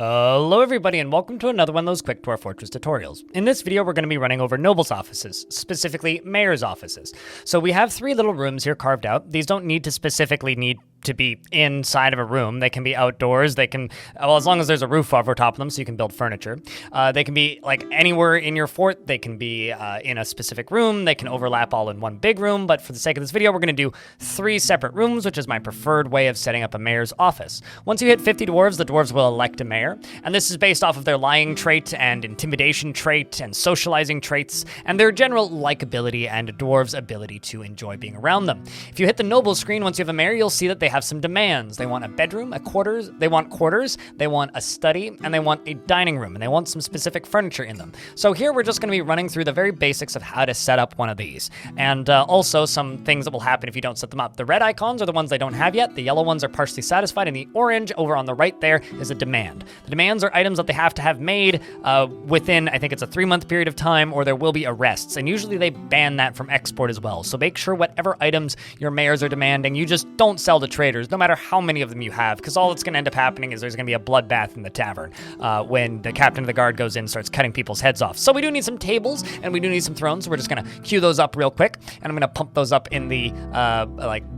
Hello everybody and welcome to another one of those quick Dwarf Fortress tutorials. In this video we're going to be running over nobles' offices, specifically mayor's offices. So we have three little rooms here carved out. These don't need to be inside of a room. They can be outdoors. They can, well, as long as there's a roof over top of them so you can build furniture. They can be like anywhere in your fort. They can be in a specific room. They can overlap all in one big room, but for the sake of this video, we're going to do three separate rooms, which is my preferred way of setting up a mayor's office. Once you hit 50 dwarves, the dwarves will elect a mayor, and this is based off of their lying trait and intimidation trait and socializing traits, and their general likability and a dwarves' ability to enjoy being around them. If you hit the noble screen, once you have a mayor, you'll see that they have some demands. They want a bedroom, they want quarters, they want a study, and they want a dining room, and they want some specific furniture in them. So here we're just going to be running through the very basics of how to set up one of these, and also some things that will happen if you don't set them up. The red icons are the ones they don't have yet, the yellow ones are partially satisfied, and the orange over on the right there is a demand. The demands are items that they have to have made within, I think it's a 3-month period of time, or there will be arrests, and usually they ban that from export as well. So make sure whatever items your mayors are demanding, you just don't sell to traders, no matter how many of them you have, because all that's going to end up happening is there's going to be a bloodbath in the tavern when the captain of the guard goes in and starts cutting people's heads off. So we do need some tables, and we do need some thrones, so we're just going to queue those up real quick, and I'm going to pump those up in the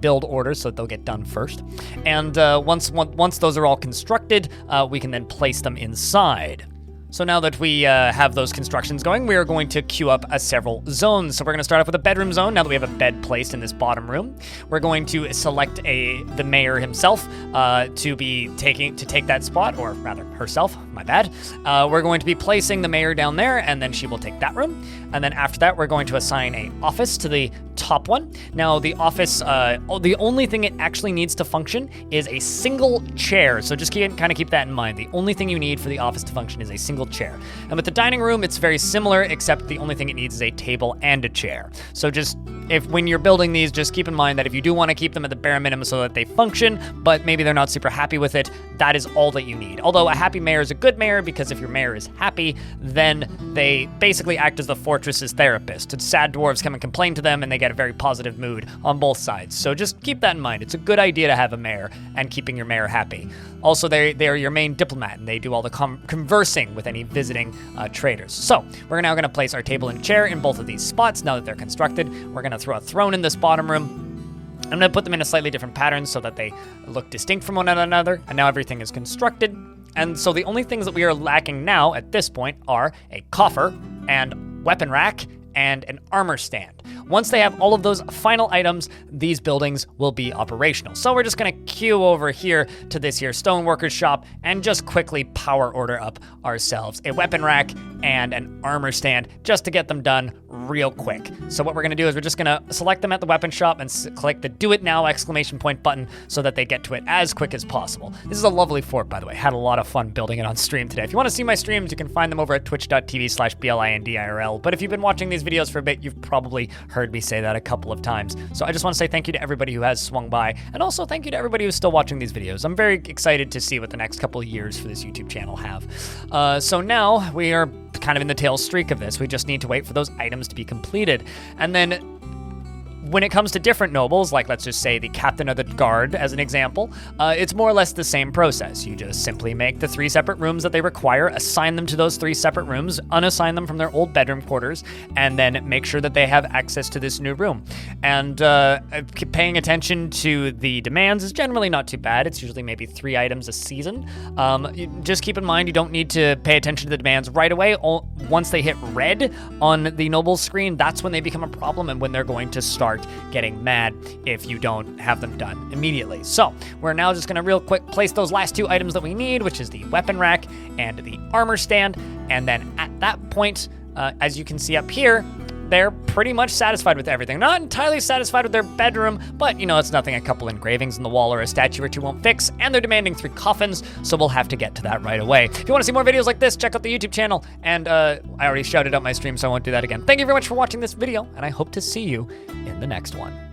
build order so that they'll get done first. And once those are all constructed, we can then place them inside. So now that we have those constructions going, we are going to queue up several zones. So we're going to start off with a bedroom zone. Now that we have a bed placed in this bottom room, we're going to select the mayor himself to take that spot, or rather herself. My bad. We're going to be placing the mayor down there, and then she will take that room. And then after that, we're going to assign an office to the top one. Now the office, the only thing it actually needs to function is a single chair. So just kind of keep that in mind. The only thing you need for the office to function is a single chair. And with the dining room, it's very similar, except the only thing it needs is a table and a chair. So just when you're building these, just keep in mind that if you do want to keep them at the bare minimum so that they function, but maybe they're not super happy with it, that is all that you need. Although a happy mayor is a good mayor, because if your mayor is happy, then they basically act as the fortress's therapist. Sad dwarves come and complain to them, and they get a very positive mood on both sides. So just keep that in mind. It's a good idea to have a mayor and keeping your mayor happy. Also, they are your main diplomat, and they do all the conversing with any visiting traders. So we're now going to place our table and chair in both of these spots. Now that they're constructed, we're going to throw a throne in this bottom room. I'm going to put them in a slightly different pattern so that they look distinct from one another, and now everything is constructed. And so the only things that we are lacking now at this point are a coffer and weapon rack and an armor stand. Once they have all of those final items, these buildings will be operational. So we're just gonna queue over here to this here stoneworker's shop and just quickly power order up ourselves a weapon rack and an armor stand just to get them done real quick. So what we're gonna do is we're just gonna select them at the weapon shop and click the do it now exclamation point button so that they get to it as quick as possible. This is a lovely fort, by the way. Had a lot of fun building it on stream today. If you wanna see my streams, you can find them over at twitch.tv/BLINDIRL. But if you've been watching these videos for a bit, you've probably heard me say that a couple of times. So I just want to say thank you to everybody who has swung by, and also thank you to everybody who's still watching these videos. I'm very excited to see what the next couple of years for this YouTube channel have. So now we are kind of in the tail streak of this. We just need to wait for those items to be completed. And then when it comes to different nobles, like let's just say the captain of the guard as an example, it's more or less the same process. You just simply make the 3 separate rooms that they require, assign them to those 3 separate rooms, unassign them from their old bedroom quarters, and then make sure that they have access to this new room. And paying attention to the demands is generally not too bad. It's usually maybe 3 items a season. Just keep in mind you don't need to pay attention to the demands right away. Once they hit red on the noble screen, that's when they become a problem and when they're going to start getting mad if you don't have them done immediately. So we're now just gonna real quick place those last 2 items that we need, which is the weapon rack and the armor stand. And then at that point, as you can see up here, they're pretty much satisfied with everything. Not entirely satisfied with their bedroom, but you know, it's nothing a couple engravings on the wall or a statue or 2 won't fix, and they're demanding 3 coffins, so we'll have to get to that right away. If you want to see more videos like this, check out the YouTube channel, and I already shouted out my stream, so I won't do that again. Thank you very much for watching this video, and I hope to see you in the next one.